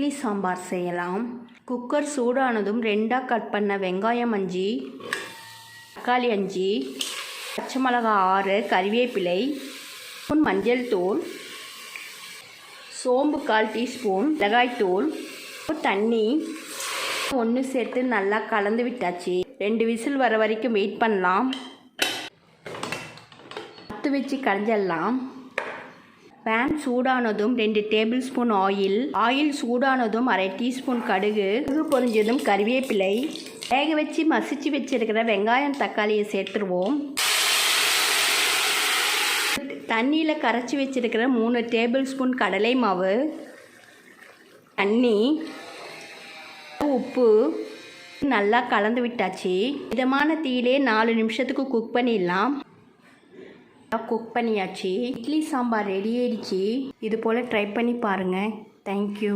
இட்லி சாம்பார் செய்யலாம். குக்கர் சூடானதும் 2ஆக கட் பண்ண வெங்காயம் 5, தக்காளி 5, பச்சை மிளகாய் 6, கறிவேப்பிலை, மஞ்சள் தூள், சோம்பு 1/4 டீஸ்பூன், மிளகாய்த்தூள், தண்ணி ஒன்று சேர்த்து நல்லா கலந்து விட்டாச்சு. 2 விசில் வர வரைக்கும் வெயிட் பண்ணலாம். பற்ற வச்சு கடைஞ்சிடலாம். பேன் சூடானதும் 2 டேபிள் ஸ்பூன் ஆயில் சூடானதும் 1/2 டீஸ்பூன் கடுகு பொரிஞ்சதும் கறிவேப்பிலை, வேக வச்சு மசிச்சு வச்சிருக்கிற வெங்காயம் தக்காளியை சேர்த்துருவோம். தண்ணியில் கரைச்சி வச்சிருக்கிற 3 டேபிள் ஸ்பூன் கடலை மாவு, தண்ணி, உப்பு நல்லா கலந்து விட்டாச்சு. மிதமான தீயிலே 4 நிமிஷத்துக்கு குக் பண்ணிடலாம். குக் பண்ணியாச்சு. இட்லி சாம்பார் ரெடி ஆயிடுச்சு. இது போல் ட்ரை பண்ணி பாருங்கள். தேங்க்யூ.